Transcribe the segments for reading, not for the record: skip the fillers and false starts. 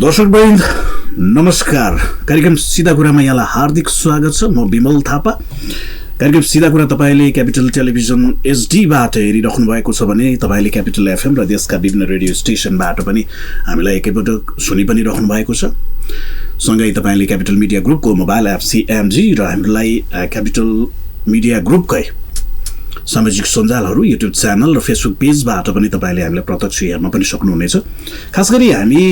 दर्शकवृन्द नमस्कार। कार्यक्रम सिधा कुरामा यहाँलाई हार्दिक स्वागत छ। म विमल थापा। कार्यक्रम सिधा कुरा तपाईले क्यापिटल टेलिभिजन एचडीबाट हेरिराख्नु भएको छ भने तपाईले क्यापिटल एफएम र देशका विभिन्न रेडियो स्टेशनबाट पनि हामीलाई एकैपटक सुनि पनि राख्नु भएको छ। सँगै तपाईले क्यापिटल मिडिया ग्रुपको मोबाइल एप सीएमजी र हामीलाई क्यापिटल मिडिया ग्रुपकै सामाजिक सञ्जालहरू युट्युब च्यानल र फेसबुक पेजबाट पनि तपाईले हामीलाई प्रत्यक्ष हेर्न पनि सक्नुहुनेछ। खास गरी हामी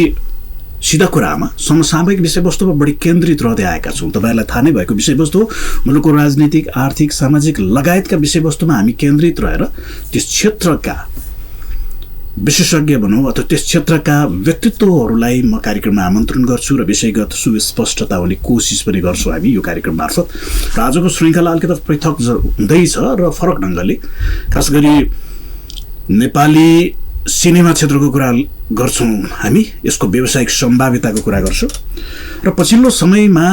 सिधा कुरामा समसामयिक विषयवस्तुमा बढी केन्द्रित रहँदै आएका छौँ। तपाईहरुलाई थाहा नै भएको विषयवस्तु मुलुकको राजनीतिक, आर्थिक, सामाजिक लगायतका विषयवस्तुमा हामी केन्द्रित रहेर त्यस क्षेत्रका विशेषज्ञ भनौँ अथवा त्यस क्षेत्रका व्यक्तित्वहरूलाई म कार्यक्रममा आमन्त्रण गर्छु र विषयगत सुस्पष्टता हुने कोसिस पनि गर्छु हामी यो कार्यक्रम मार्फत। र आजको श्रृङ्खला अलिकति पृथक हुँदैछ र फरक ढङ्गले खास गरी नेपाली सिनेमा क्षेत्रको कुरा गर्छौँ हामी, यसको व्यावसायिक सम्भाव्यताको कुरा गर्छौँ र पछिल्लो समयमा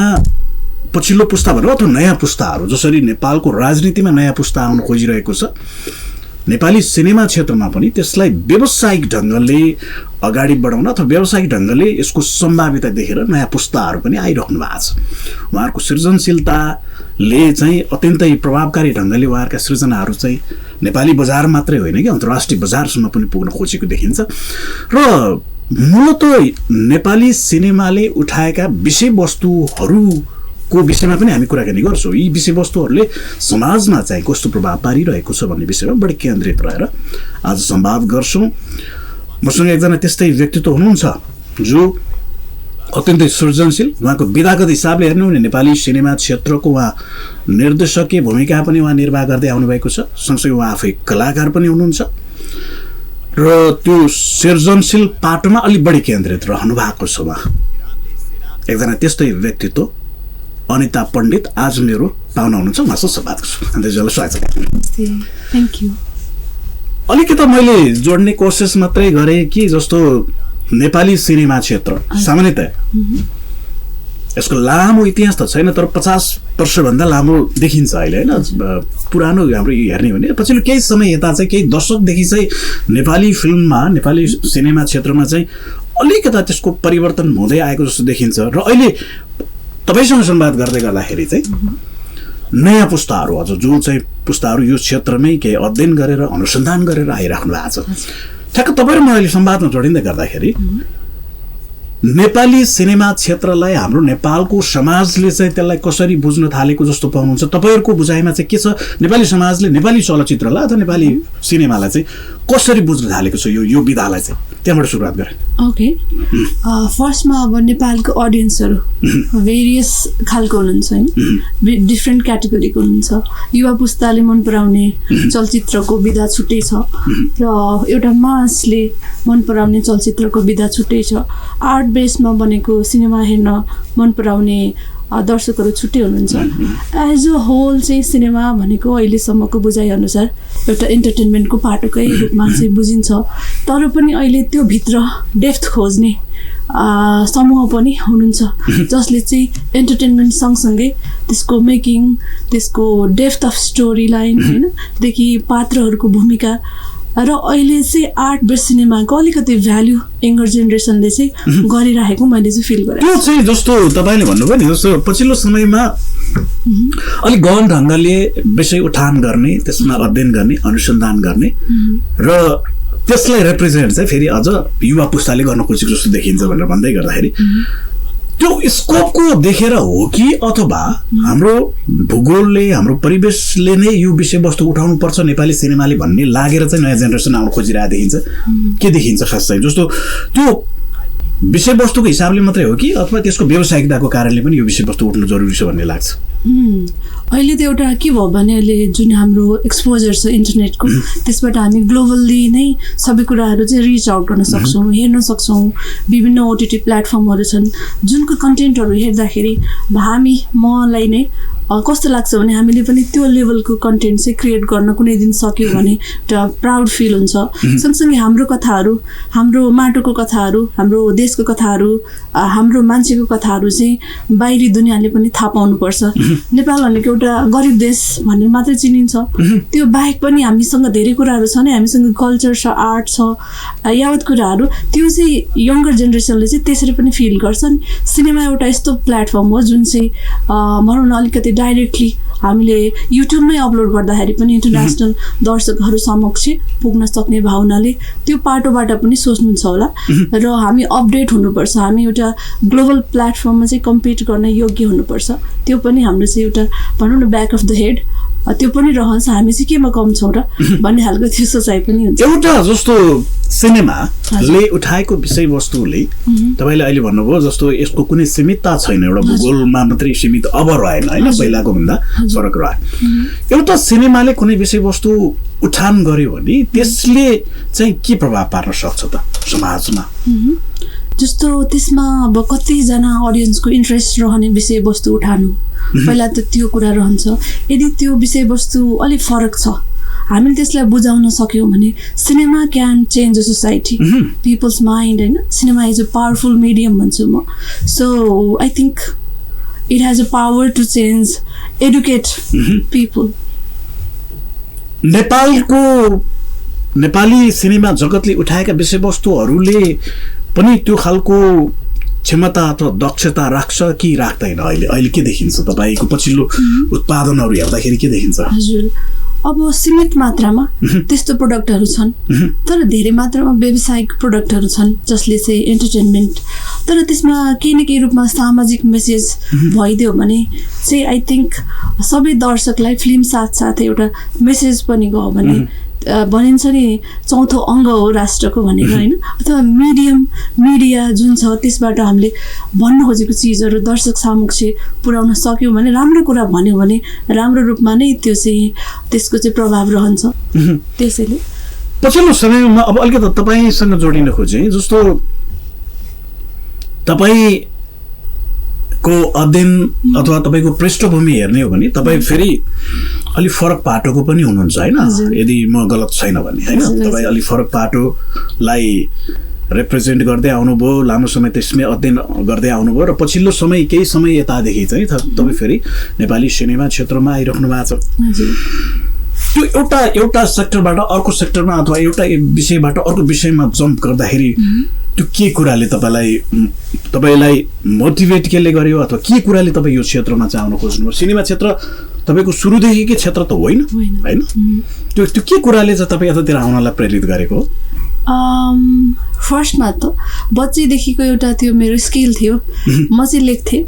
पछिल्लो पुस्ता भनौँ अथवा नयाँ पुस्ताहरू जसरी नेपालको राजनीतिमा नयाँ पुस्ता आउन खोजिरहेको छ, नेपाली सिनेमा क्षेत्रमा पनि त्यसलाई व्यावसायिक ढङ्गले अगाडि बढाउन अथवा व्यावसायिक ढङ्गले यसको सम्भाव्यता देखेर नयाँ पुस्ताहरू पनि आइराख्नु भएको छ। उहाँहरूको सृजनशीलताले चाहिँ अत्यन्तै प्रभावकारी ढङ्गले उहाँहरूका सृजनाहरू चाहिँ नेपाली बजार मात्रै होइन कि अन्तर्राष्ट्रिय बजारसम्म पनि पुग्न खोजेको देखिन्छ। र मूलतः नेपाली सिनेमाले उठाएका विषयवस्तुहरूको विषयमा पनि हामी कुराकानी गर्छौँ। यी विषयवस्तुहरूले समाजमा चाहिँ कस्तो प्रभाव पारिरहेको छ भन्ने विषयमा बढी केन्द्रित रहेर आज संवाद गर्छौँ। मसँग एकजना त्यस्तै व्यक्तित्व हुनुहुन्छ जो अत्यन्तै सृजनशील, उहाँको विधागत हिसाबले हेर्नु भने नेपाली सिनेमा क्षेत्रको उहाँ निर्देशकीय भूमिका पनि उहाँ निर्वाह गर्दै आउनुभएको छ। सँगसँगै उहाँ आफै कलाकार पनि हुनुहुन्छ र त्यो सृजनशील पाटोमा अलिक बढी केन्द्रित रहनु भएको छ। उहाँ एकजना त्यस्तै व्यक्तित्व अनिता पण्डित आज मेरो पाहुना हुनुहुन्छ। उहाँसँग संवाद गर्छु। अन्त्यजलाई स्वागत छ। Thank you. अलिकति मैले जोड्ने कोसिस मात्रै गरेँ कि जस्तो नेपाली सिनेमा क्षेत्र सामान्यतया यसको लामो इतिहास त छैन, तर 50 वर्षभन्दा लामो देखिन्छ अहिले होइन। पुरानो हाम्रो हेर्ने भने पछिल्लो केही समय यता चाहिँ केही दशकदेखि चाहिँ नेपाली फिल्ममा नेपाली सिनेमा क्षेत्रमा चाहिँ अलिकता त्यसको परिवर्तन हुँदै आएको जस्तो देखिन्छ। र अहिले तपाईसँग संवाद गर्दै गर्दाखेरि चाहिँ नयाँ पुस्ताहरू अझ जो चाहिँ पुस्ताहरू यो क्षेत्रमै केही अध्ययन गरेर अनुसन्धान गरेर आइराख्नु भएको छ। ठ्याक्क तपाईँ र म अहिले संवादमा जोडिँदै गर्दाखेरि नेपाली सिनेमा क्षेत्रलाई हाम्रो नेपालको समाजले चाहिँ त्यसलाई कसरी बुझ्न थालेको जस्तो पाउनुहुन्छ? तपाईँहरूको बुझाइमा चाहिँ के छ? नेपाली समाजले नेपाली चलचित्रलाई अथवा नेपाली सिनेमालाई चाहिँ कसरी बुझ्न थालेको छ यो विधालाई चाहिँ? त्यहाँबाट सुरुवात गरेँ। ओके, फर्स्टमा अब नेपालको अडियन्सहरू भेरियस खालको हुनुहुन्छ होइन, डिफ्रेन्ट क्याटेगोरीको हुनुहुन्छ। युवा पुस्ताले मन पराउने चलचित्रको विधा छुट्टै छ र एउटा मासले मन पराउने चलचित्रको विधा छुट्टै छ। आर्ट बेसमा बनेको सिनेमा हेर्न मन पराउने दर्शकहरू छुट्टै हुनुहुन्छ। एज अ होल चाहिँ सिनेमा भनेको अहिलेसम्मको बुझाइअनुसार एउटा इन्टरटेनमेन्टको पाटोकै रूपमा चाहिँ बुझिन्छ, तर पनि अहिले त्यो भित्र डेप्थ खोज्ने समूह पनि हुनुहुन्छ जसले चाहिँ इन्टरटेनमेन्ट सँगसँगै त्यसको मेकिङ, त्यसको डेप्थ अफ स्टोरी लाइन हैनदेखि पात्रहरूको भूमिका र अहिले चाहिँ आर्ट बेस सिनेमाको अलिकति भ्याल्यु यङ्गर जेनेरेसनले चाहिँ गरिरहेको मैले चाहिँ फिल गरेँ। त्यो चाहिँ जस्तो तपाईँले भन्नुभयो नि, जस्तो पछिल्लो समयमा अलिक गहन ढङ्गले विषय उठान गर्ने, त्यसमा अध्ययन गर्ने, अनुसन्धान गर्ने र त्यसलाई रिप्रेजेन्ट चाहिँ फेरि अझ युवा पुस्ताले गर्न खोजेको जस्तो देखिन्छ भनेर भन्दै गर्दाखेरि त्यो स्कोपको देखेर हो कि अथवा हाम्रो भूगोलले, हाम्रो परिवेशले नै यो विषयवस्तु उठाउनु पर्छ नेपाली सिनेमाले भन्ने लागेर चाहिँ नयाँ जेनेरेसन आउन खोजिरहेको देखिन्छ? के देखिन्छ खास चाहिँ? जस्तो त्यो विषयवस्तुको हिसाबले मात्रै हो कि अथवा त्यसको व्यावसायिकताको कारणले पनि यो विषयवस्तु उठ्नु जरुरी छ भन्ने लाग्छ? अहिले त एउटा के भयो भने अहिले जुन हाम्रो एक्सपोजर छ इन्टरनेटको, त्यसबाट हामी ग्लोबल्ली नै सबै कुराहरू चाहिँ रिच आउट गर्न सक्छौँ, हेर्न सक्छौँ। विभिन्न ओटिटी प्लेटफर्महरू छन् जुनको कन्टेन्टहरू हेर्दाखेरि मलाई नै कस्तो लाग्छ भने हामीले पनि त्यो लेभलको कन्टेन्ट चाहिँ क्रिएट गर्न कुनै दिन सक्यो भने एउटा प्राउड फिल हुन्छ। सँगसँगै हाम्रो कथाहरू, हाम्रो माटोको कथाहरू, हाम्रो देशको कथाहरू, हाम्रो मान्छेको कथाहरू चाहिँ बाहिरी दुनियाँले पनि थाहा पाउनुपर्छ। नेपाल भनेको एउटा गरिब देश भनेर मात्रै चिनिन्छ त्यो बाहेक पनि हामीसँग धेरै कुराहरू छ नि हामीसँग कल्चर छ आर्ट छ यावत कुराहरू त्यो चाहिँ यङ्गर जेनेरेसनले चाहिँ त्यसरी पनि फिल गर्छ नि सिनेमा एउटा यस्तो प्लेटफर्म हो जुन चाहिँ भनौँ न अलिकति डाइरेक्टली हामीले युट्युबमै अपलोड गर्दाखेरि पनि इन्टरनेसनल दर्शकहरू समक्ष पुग्न सक्ने भावनाले त्यो पाटोबाट पनि सोच्नुहुन्छ होला र हामी अपडेट हुनुपर्छ हामी एउटा ग्लोबल प्लेटफर्ममा चाहिँ कम्पिट गर्न योग्य हुनुपर्छ त्यो पनि हाम्रो चाहिँ एउटा भनौँ न ब्याक अफ द हेड त्यो पनि रहन्छ हामी चाहिँ केमा कम छौँ र भन्ने खालको त्यो सोचाइ पनि हुन्छ एउटा जस्तो सिनेमाले उठाएको विषयवस्तुले तपाईँले अहिले भन्नुभयो जस्तो यसको कुनै सीमितता छैन एउटा भूगोलमा मात्रै सीमित अब रहेन होइन पहिलाको भन्दा फरक रह्यो एउटा सिनेमाले कुनै विषयवस्तु उठान गर्यो भने त्यसले चाहिँ के प्रभाव पार्न सक्छ त समाजमा जस्तो त्यसमा अब कतिजना अडियन्सको इन्ट्रेस्ट रहने विषयवस्तु उठानु पहिला त त्यो कुरा रहन्छ यदि त्यो विषयवस्तु अलिक फरक छ हामीले त्यसलाई बुझाउन सक्यौँ भने cinema can change a society people's mind होइन cinema is a powerful medium भन्छु म so I think it has a power to change educate people Nepali cinema जगतले उठाएका विषयवस्तुहरूले पनि त्यो खालको क्षमता अथवा दक्षता राख्छ कि राख्दैन अहिले के देखिन्छ तपाईँको पछिल्लो उत्पादनहरू हेर्दाखेरि के देखिन्छ हजुर अब सीमित मात्रामा त्यस्तो प्रोडक्टहरू छन् तर धेरै मात्रामा व्यावसायिक प्रोडक्टहरू छन् जसले चाहिँ एन्टरटेनमेन्ट तर त्यसमा केही न केही रूपमा सामाजिक मेसेज भइदियो भने चाहिँ आई थिङ्क सबै दर्शकलाई फिल्म साथसाथै एउटा मेसेज पनि गयो भने भनिन्छ नि चौथो अङ्ग हो राष्ट्रको भनेर होइन अथवा मिडिया जुन छ त्यसबाट हामीले भन्न खोजेको चिजहरू दर्शक समक्ष पुर्याउन सक्यौँ भने राम्रो कुरा भन्यो भने राम्रो रूपमा नै त्यो चाहिँ त्यसको चाहिँ प्रभाव रहन्छ त्यसैले पछिल्लो समयमा अब अलिकति तपाईँसँग जोडिन खोजेँ जस्तो तपाईँको अध्ययन अथवा तपाईँको पृष्ठभूमि हेर्ने हो भने तपाईँ फेरि अलिक फरक पाटोको पनि हुनुहुन्छ होइन यदि म गलत छैन भने होइन तपाईँ अलिक फरक पाटोलाई रिप्रेजेन्ट गर्दै आउनुभयो लामो समय त्यसमै अध्ययन गर्दै आउनुभयो र पछिल्लो समय केही समय यतादेखि चाहिँ तपाईँ फेरि नेपाली सिनेमा क्षेत्रमा आइराख्नु भएको छ त्यो एउटा सेक्टरबाट अर्को सेक्टरमा अथवा एउटा विषयबाट अर्को विषयमा जम्प गर्दाखेरि त्यो के कुराले तपाईँलाई मोटिभेट केले गर्यो अथवा के कुराले तपाईँ यो क्षेत्रमा चाहिँ आउन खोज्नुभयो सिनेमा क्षेत्र तपाईँको सुरुदेखिकै क्षेत्र त होइन होइन त्यो के कुराले चाहिँ तपाईँ यतातिर आउनलाई प्रेरित गरेको फर्स्टमा त बच्चैदेखिको एउटा त्यो मेरो स्किल थियो म चाहिँ लेख्थेँ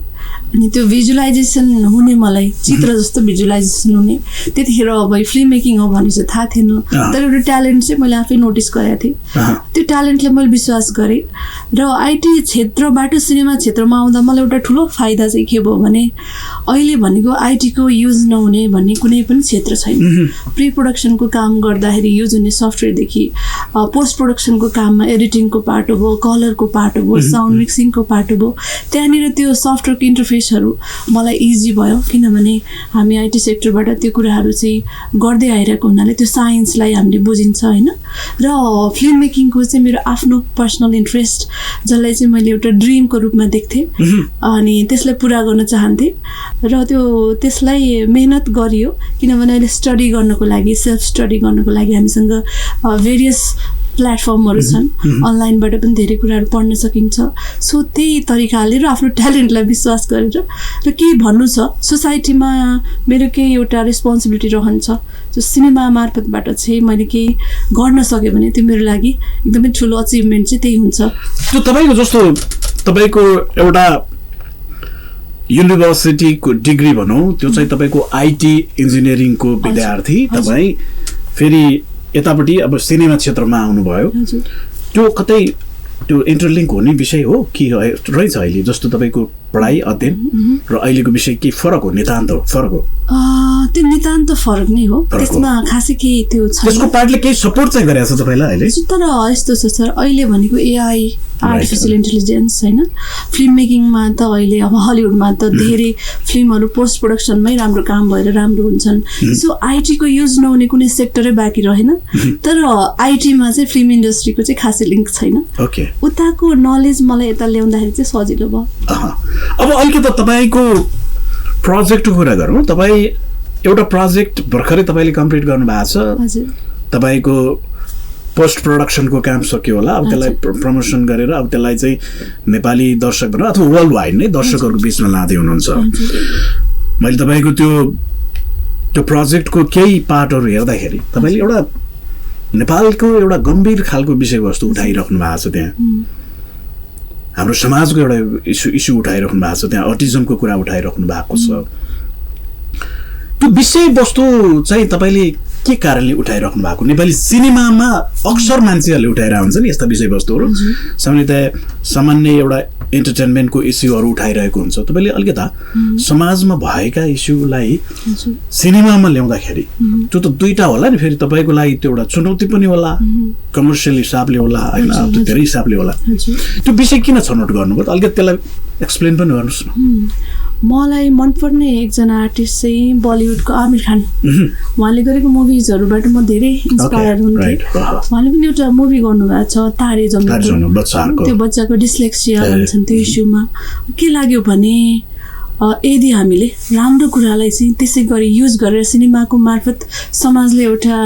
अनि त्यो भिजुलाइजेसन हुने मलाई चित्र जस्तो भिजुलाइजेसन हुने त्यतिखेर अब फिल्म मेकिङ हो भने चाहिँ थाहा थिएन तर एउटा ट्यालेन्ट चाहिँ मैले आफै नोटिस गरेको थिएँ त्यो ट्यालेन्टलाई मैले विश्वास गरेँ र आइटी क्षेत्रबाट सिनेमा क्षेत्रमा आउँदा मलाई एउटा ठुलो फाइदा चाहिँ के भयो भने अहिले भनेको आइटीको युज नहुने भन्ने कुनै पनि क्षेत्र छैन प्रि प्रोडक्सनको काम गर्दाखेरि युज हुने सफ्टवेयरदेखि पोस्ट प्रोडक्सनको काममा एडिटिङको पार्ट भयो कलरको पार्ट भयो साउन्ड मिक्सिङको पार्ट भयो त्यहाँनिर त्यो सफ्टवेयरको इन्टरफेसहरू मलाई इजी भयो किनभने हामी आइटी सेक्टरबाट त्यो कुराहरू चाहिँ गर्दै आइरहेको हुनाले त्यो साइन्सलाई हामीले बुझिन्छ होइन र फिल्म मेकिङको चाहिँ मेरो आफ्नो पर्सनल इन्ट्रेस्ट जसलाई चाहिँ मैले एउटा ड्रिमको रूपमा देख्थेँ अनि त्यसलाई पुरा गर्न चाहन्थेँ र त्यसलाई मेहनत गरियो किनभने अहिले स्टडी गर्नको लागि सेल्फ स्टडी गर्नको लागि हामीसँग भेरियस प्लेटफर्महरू छन् अनलाइनबाट पनि धेरै कुराहरू पढ्न सकिन्छ सो त्यही तरिकाले र आफ्नो ट्यालेन्टलाई विश्वास गरेर र केही भन्नु छ सोसाइटीमा मेरो केही एउटा रेस्पोन्सिबिलिटी रहन्छ जो सिनेमा मार्फतबाट चाहिँ मैले केही गर्न सकेँ भने त्यो मेरो लागि एकदमै ठुलो अचिभमेन्ट चाहिँ त्यही हुन्छ त्यो तपाईँको जस्तो तपाईँको एउटा युनिभर्सिटीको डिग्री भनौँ त्यो चाहिँ तपाईँको आइटी इन्जिनियरिङको विद्यार्थी तपाईँ फेरि यतापट्टि अब सिनेमा क्षेत्रमा आउनुभयो त्यो कतै त्यो इन्टरलिङ्क हुने विषय हो कि रहेछ अहिले जस्तो तपाईँको पढाइ अध्ययन र अहिलेको विषय के फरक हो नितान्त फरक हो त्यो नितान्त फरक नै हो त्यसमा खासै केही त्यो छ त्यसको पार्टले केही सपोर्ट चाहिँ गरेको छ तपाईँलाई अहिले तर यस्तो छ सर अहिले भनेको एआई आर्टिफिसियल इन्टेलिजेन्स होइन फिल्म मेकिङमा त अहिले अब हलिउडमा त धेरै फिल्महरू पोस्ट प्रोडक्सनमै राम्रो काम भएर राम्रो हुन्छन् सो आइटीको युज नहुने कुनै सेक्टरै बाँकी रहेन तर आइटीमा चाहिँ फिल्म इन्डस्ट्रीको चाहिँ खासै लिङ्क छैन उताको नलेज मलाई यता ल्याउँदाखेरि चाहिँ सजिलो भयो अब अलिकति तपाईँको प्रोजेक्टको कुरा गरौँ, तपाईँ एउटा प्रोजेक्ट भर्खरै तपाईँले कम्प्लिट गर्नुभएको छ, तपाईँको पोस्ट प्रोडक्सनको काम सक्यो होला, अब त्यसलाई प्रमोसन गरेर अब त्यसलाई चाहिँ नेपाली दर्शक भनौँ अथवा वर्ल्ड वाइड नै दर्शकहरूको बिचमा लाँदै हुनुहुन्छ। मैले तपाईँको त्यो प्रोजेक्टको केही पार्टहरू हेर्दाखेरि तपाईँले एउटा नेपालको एउटा गम्भीर खालको विषयवस्तु उठाइराख्नु भएको छ, त्यहाँ हाम्रो समाजको एउटा इस्यु उठाइराख्नु भएको छ, त्यहाँ अटिजमको कुरा उठाइराख्नु भएको छ। त्यो विषयवस्तु चाहिँ तपाईँले के कारणले उठाइराख्नु भएको? नेपाली सिनेमामा अक्सर मान्छेहरूले उठाइरहेको हुन्छ नि यस्ता विषयवस्तुहरू, सामान्य एउटा इन्टरटेनमेन्टको इस्युहरू उठाइरहेको हुन्छ। तपाईँले अलिकता समाजमा भएका इस्युलाई सिनेमामा ल्याउँदाखेरि त्यो त दुईटा होला नि, फेरि तपाईँको लागि त्यो एउटा चुनौती पनि होला, कमर्सियल हिसाबले होला होइन, त्यो धेरै हिसाबले होला। त्यो विषय किन छनौट गर्नुभयो? अलिकति त्यसलाई एक्सप्लेन पनि गर्नुहोस् न। मलाई मनपर्ने एकजना आर्टिस्ट चाहिँ बलिउडको आमिर खान, उहाँले गरेको मुभिजहरूबाट म धेरै इन्सपायर हुन्थेँ। उहाँले पनि एउटा मुभी गर्नुभएको छ तारे जमीन, त्यो बच्चाको डिस्लेक्सिया भन्छन् त्यो इस्युमा। के लाग्यो भने यदि हामीले राम्रो कुरालाई चाहिँ त्यसै गरी युज गरेर सिनेमाको मार्फत समाजले एउटा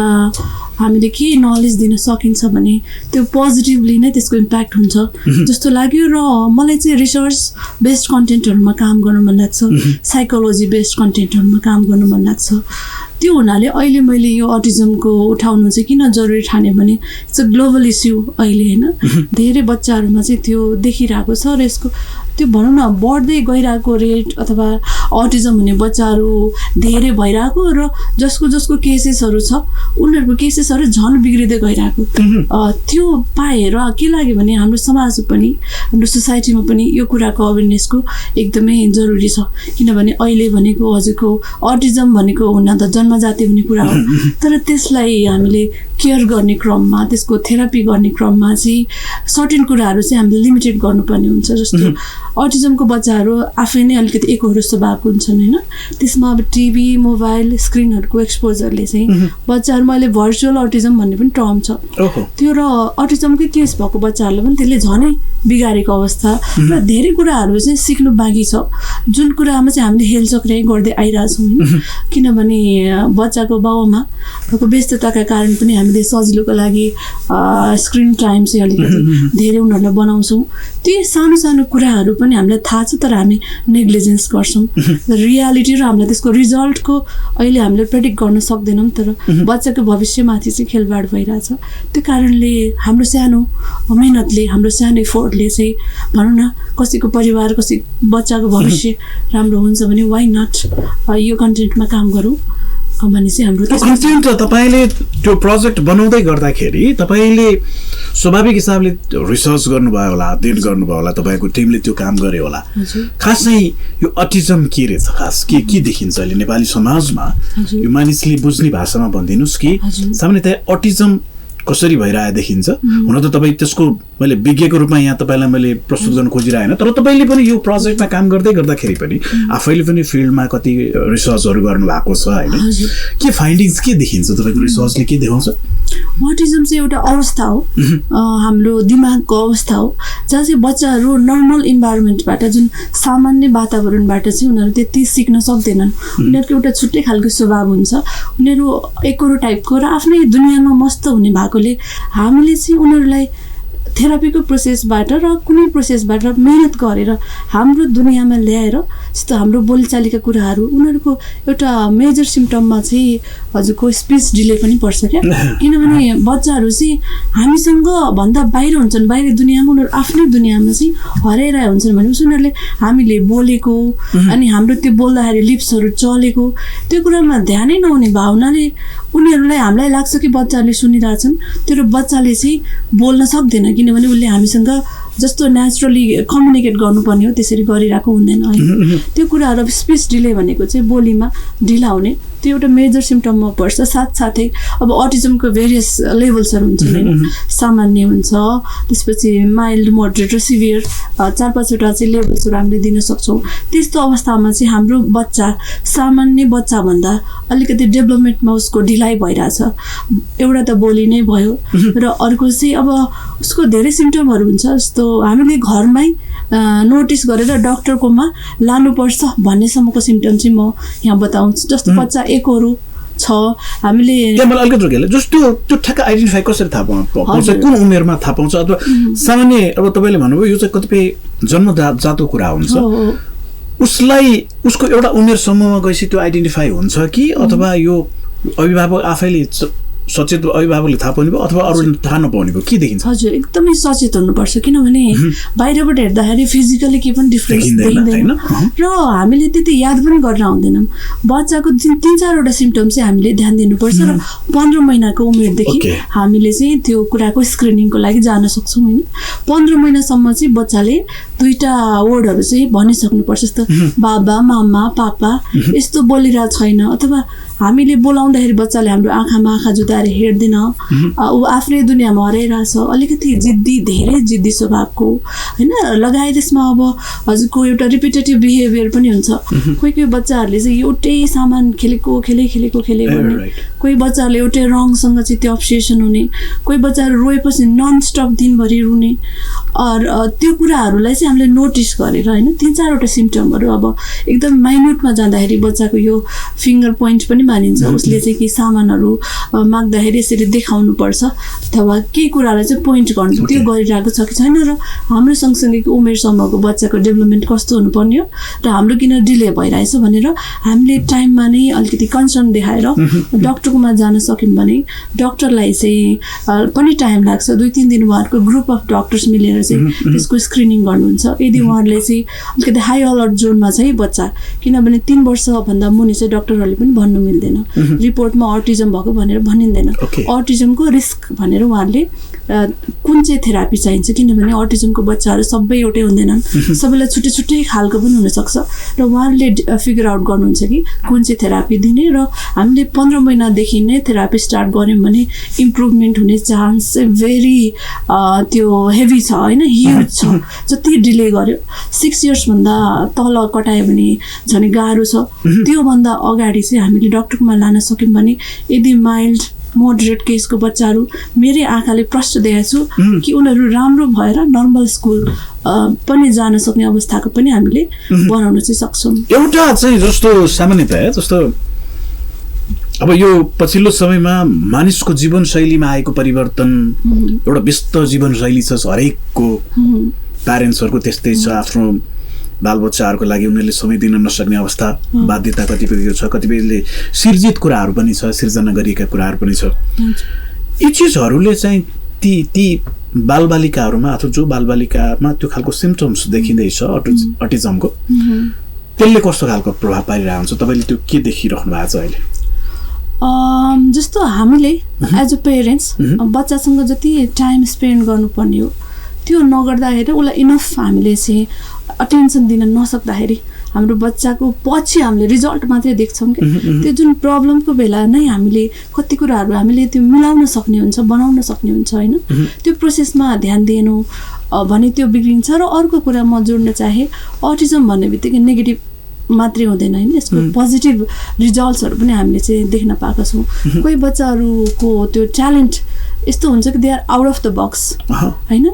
हामीले के नलेज दिन सकिन्छ भने त्यो पोजिटिभली नै त्यसको इम्प्याक्ट हुन्छ जस्तो लाग्यो। र मलाई चाहिँ रिसर्च बेस्ड कन्टेन्टहरूमा काम गर्न मन लाग्छ, साइकोलोजी बेस्ड कन्टेन्टहरूमा काम गर्न मन लाग्छ। त्यो हुनाले अहिले मैले यो अटिजमको उठाउनु चाहिँ किन जरुरी ठाने भने इट्स अ ग्लोबल इस्यु अहिले होइन, धेरै बच्चाहरूमा चाहिँ त्यो देखिरहेको छ र यसको त्यो भनौँ न बढ्दै गइरहेको रेट अथवा अटिजम हुने बच्चाहरू धेरै भइरहेको र जसको केसेसहरू छ उनीहरूको केसेसहरू झन् बिग्रिँदै गइरहेको। त्यो पाएर के लाग्यो भने हाम्रो समाजमा पनि हाम्रो सोसाइटीमा पनि यो कुराको अवेरनेसको एकदमै जरुरी छ, किनभने अहिले भनेको हजुरको अटिजम भनेको हुन त जन्मजाति हुने कुरा हो, तर त्यसलाई हामीले केयर गर्ने क्रममा त्यसको थेरापी गर्ने क्रममा चाहिँ सर्टेन कुराहरू चाहिँ हामीले लिमिटेड गर्नुपर्ने हुन्छ। जस्तो अटिजमको बच्चाहरू आफै नै अलिकति एकहोरुस्तो भएको हुन्छन् होइन, त्यसमा अब टिभी मोबाइल स्क्रिनहरूको एक्सपोजरले चाहिँ बच्चाहरूमा अहिले भर्चुअल अटिजम भन्ने पनि टर्म छ त्यो, र अटिजमकै केस भएको बच्चाहरूलाई पनि त्यसले झनै बिगारेको अवस्था र धेरै कुराहरू चाहिँ सिक्नु बाँकी छ, जुन कुरामा चाहिँ हामीले हेलचक्राइ गर्दै आइरहेछौँ होइन। किनभने बच्चाको बाउआमाको व्यस्तताका कारण पनि हामीले सजिलोको लागि स्क्रिन टाइम चाहिँ अलिकति धेरै उनीहरूलाई बनाउँछौँ। त्यो सानो सानो कुराहरू पनि हामीलाई थाहा छ तर हामी नेग्लिजेन्स गर्छौँ। रियालिटी र हामीलाई त्यसको रिजल्टको अहिले हामीले प्रेडिक्ट गर्न सक्दैनौँ, तर बच्चाको भविष्यमाथि चाहिँ खेलबाड भइरहेछ। त्यो कारणले हाम्रो सानो मेहनतले हाम्रो सानो एफोर्टले चाहिँ भनौँ न कसैको परिवार कसै बच्चाको भविष्य राम्रो हुन्छ भने वाइ नट यो कन्टेन्टमा काम गरौँ भने चाहिँ हाम्रो कन्टेन्ट। तपाईँले त्यो प्रोजेक्ट बनाउँदै गर्दाखेरि तपाईँले स्वाभाविक हिसाबले रिसर्च गर्नुभयो होला, अध्ययन गर्नुभयो होला, तपाईँको टिमले त्यो काम गर्यो होला। खास चाहिँ यो अटिजम के रहेछ, खास के देखिन्छ अहिले नेपाली समाजमा, यो मानिसले बुझ्ने भाषामा भनिदिनुहोस् कि सामान्यतया अटिजम कसरी भइरहेको देखिन्छ? हुन त तपाईँ त्यसको मैले विज्ञको रूपमा यहाँ तपाईँलाई मैले प्रस्तुत गर्न खोजिरहेन, तर तपाईँले पनि यो प्रोजेक्टमा काम गर्दै गर्दाखेरि पनि आफैले पनि फिल्डमा कति रिसर्चहरू गर्नुभएको छ होइन, के फाइन्डिङ्स के देखिन्छ तपाईँको रिसर्चले के देखाउँछ? अटिजम चाहिँ एउटा अवस्था हो, हाम्रो दिमागको अवस्था हो, जहाँ चाहिँ बच्चाहरू नर्मल इन्भाइरोमेन्टबाट जुन सामान्य वातावरणबाट चाहिँ उनीहरू त्यति सिक्न सक्दैनन्। उनीहरूको एउटा छुट्टै खालको स्वभाव हुन्छ, उनीहरू एकोरो टाइपको र आफ्नै दुनियाँमा मस्त हुने भएकोले हामीले चाहिँ उनीहरूलाई थेरापीको प्रोसेसबाट र कुनै प्रोसेसबाट मेहनत गरेर हाम्रो दुनियाँमा ल्याएर जस्तो हाम्रो बोलीचालीका कुराहरू उनीहरूको एउटा मेजर सिम्टममा चाहिँ हजुरको स्पिच डिले पनि पर्छ क्या, किनभने बच्चाहरू चाहिँ हामीसँग भन्दा बाहिर हुन्छन्, बाहिर दुनियाँमा उनीहरू आफ्नै दुनियाँमा चाहिँ हराइरहेको हुन्छन् भनेपछि उनीहरूले हामीले बोलेको अनि हाम्रो त्यो बोल्दाखेरि लिप्सहरू चलेको त्यो कुरामा ध्यानै नहुने भावनाले उनीहरूलाई हामीलाई लाग्छ कि बच्चाहरूले सुनिरहेछन्, तर बच्चाले चाहिँ बोल्न सक्दैन किनभने उसले हामीसँग जस्तो नेचुरली कम्युनिकेट गर्नुपर्ने हो त्यसरी गरिरहेको हुँदैन होइन। त्यो कुराहरू अब स्पिच डिले भनेको चाहिँ बोलीमा ढिला हुने त्यो एउटा मेजर सिम्टममा पर्छ। साथसाथै अब अटिजमको भेरियस लेभल्सहरू हुन्छ होइन, सामान्य हुन्छ, त्यसपछि माइल्ड मोडरेट र सिभियर 4-5वटा चाहिँ लेभल्सहरू हामीले दिन सक्छौँ। त्यस्तो अवस्थामा चाहिँ हाम्रो बच्चा सामान्य बच्चाभन्दा अलिकति डेभलपमेन्टमा उसको ढिलाइ भइरहेछ। एउटा त बोली नै भयो र अर्को चाहिँ अब उसको धेरै सिम्टमहरू हुन्छ, जस्तो हामीले घरमै नोटिस गरेर डाक्टरकोमा लानुपर्छ भन्नेसम्मको सिम्पटम चाहिँ म यहाँ बताउँछु। जस्तो बच्चा एकहरू छ हामीले मलाई अलिकति रोकेले जस्तो त्यो ठ्याक्क आइडेन्टिफाई कसरी थाहा पाउँछ, कुन उमेरमा थाहा पाउँछ, अथवा सामान्य अब तपाईँले भन्नुभयो यो चाहिँ कतिपय जन्मजातको कुरा हुन्छ, उसलाई उसको एउटा उमेरसम्ममा गएपछि त्यो आइडेन्टिफाई हुन्छ कि अथवा यो अभिभावक आफैले सचेत अभिभावकले थाहा पाउनु भयो अथवा अरूले थाहा नपाउने भयो, के देखिन्छ? हजुर एकदमै सचेत हुनुपर्छ, किनभने बाहिरबाट हेर्दाखेरि फिजिकली केही पनि डिफ्रेन्स देखिँदैन र हामीले त्यति याद पनि गरेर आउँदैनौँ। बच्चाको 3-4वटा सिम्पटम चाहिँ हामीले ध्यान दिनुपर्छ र 15 महिनाको उमेरदेखि हामीले चाहिँ त्यो कुराको स्क्रिनिङको लागि जान सक्छौँ होइन। 15 महिनासम्म चाहिँ बच्चाले 2टा वर्डहरू चाहिँ भनिसक्नुपर्छ, जस्तो बाबा, मामा, पापा यस्तो बोलिरहेको छैन, अथवा हामीले बोलाउँदाखेरि बच्चाले हाम्रो आँखामा आँखा जुदाएर हेर्दैन, ऊ आफ्नै दुनियाँमा हराइरहेछ, अलिकति जिद्दी, धेरै जिद्दी स्वभावको होइन। लगायत यसमा अब हजुरको एउटा रिपिटेटिभ बिहेभियर पनि हुन्छ। कोही कोही बच्चाहरूले चाहिँ एउटै सामान खेलेको गर्ने, कोही बच्चाहरूले एउटै रङसँग चाहिँ त्यो अब्सेसन हुने, कोही बच्चाहरू रोएपछि नन स्टप दिनभरि रुने। त्यो कुराहरूलाई चाहिँ हामीले नोटिस गरेर होइन 3-4वटा सिम्पटमहरू अब एकदम माइन्युटमा जाँदाखेरि बच्चाको यो फिङ्गर पोइन्ट पनि मानिन्छ, उसले चाहिँ केही सामानहरू माग्दाखेरि यसरी देखाउनुपर्छ अथवा केही कुरालाई चाहिँ पोइन्ट गर्नु, त्यो गरिरहेको छ कि छैन, र हाम्रो सँगसँगैको उमेरसम्मको बच्चाको डेभलपमेन्ट कस्तो हुनुपर्ने हो र हाम्रो किन डिले भइरहेछ भनेर हामीले टाइममा नै अलिकति कन्सर्न देखाएर डक्टरकोमा जान सक्यौँ भने डक्टरलाई चाहिँ पनि टाइम लाग्छ, 2-3 दिन उहाँहरूको ग्रुप अफ डक्टर्स मिलेर चाहिँ त्यसको स्क्रिनिङ गर्नुहुन्छ। यदि उहाँहरूले चाहिँ अलिकति हाई अलर्ट जोनमा चाहिँ बच्चा, किनभने 3 वर्षभन्दा मुनि चाहिँ डक्टरहरूले पनि भन्नु मिल्दैन, रिपोर्टमा अटिजम भएको भनेर भनिँदैन। अटिजमको रिस्क भनेर उहाँहरूले कुन चाहिँ थेरापी चाहिन्छ, किनभने अटिजमको बच्चाहरू सबै एउटै हुँदैनन्, सबैलाई छुट्टै छुट्टै खालको पनि हुनसक्छ र उहाँहरूले फिगर आउट गर्नुहुन्छ कि कुन चाहिँ थेरापी दिने, र हामीले 15 महिनादेखि नै थेरापी स्टार्ट गऱ्यौँ भने इम्प्रुभमेन्ट हुने चान्स चाहिँ भेरी त्यो हेभी छ होइन, ह्युज छ। जति डिले गर्यो 6 इयर्सभन्दा तल कटायो भने झन् गाह्रो छ। त्योभन्दा अगाडि चाहिँ हामीले डक्टरकोमा लान सक्यौँ भने यदि माइल्ड मोडरेट केसको बच्चाहरू मेरै आँखाले प्रष्ट देखाएको छु कि उनीहरू राम्रो भएर नर्मल स्कुल पनि जान सक्ने अवस्थाको पनि हामीले बनाउन चाहिँ सक्छौँ। एउटा चाहिँ जस्तो सामान्यतया जस्तो अब यो पछिल्लो समयमा मानिसको जीवनशैलीमा आएको परिवर्तन, एउटा व्यस्त जीवनशैली छ हरेकको, प्यारेन्ट्सहरूको त्यस्तै छ, आफ्नो बालबच्चाहरूको लागि उनीहरूले समय दिन नसक्ने अवस्था, बाध्यता कतिपय छ, कतिपयले सिर्जित कुराहरू पनि छ, सिर्जना गरिएका कुराहरू पनि छ। यी चिजहरूले चाहिँ ती बालबालिकाहरूमा अथवा जो बालबालिकामा त्यो खालको सिम्पटम्स देखिँदैछ अटिजमको, त्यसले कस्तो खालको प्रभाव पारिरहेको हुन्छ, तपाईँले त्यो के देखिराख्नु भएको छ अहिले? जस्तो हामीले एज अ पेरेन्ट्स बच्चासँग जति टाइम स्पेन्ड गर्नुपर्ने हो त्यो नगर्दाखेरि उसलाई इनफ हामीले चाहिँ अटेन्सन दिन नसक्दाखेरि हाम्रो बच्चाको पछि हामीले रिजल्ट मात्रै देख्छौँ कि त्यो जुन प्रब्लमको बेला नै हामीले कति कुराहरू हामीले त्यो मिलाउन सक्ने हुन्छ, बनाउन सक्ने हुन्छ होइन। त्यो प्रोसेसमा ध्यान दिएनौँ भने त्यो बिग्रिन्छ। र अर्को कुरा म जोड्न चाहे, अटिजम भन्ने बित्तिकै नेगेटिभ मात्रै हुँदैन होइन, यसको पोजिटिभ रिजल्ट्सहरू पनि हामीले चाहिँ देख्न पाएका छौँ। कोही बच्चाहरूको त्यो ट्यालेन्ट यस्तो हुन्छ कि they are out of the box होइन,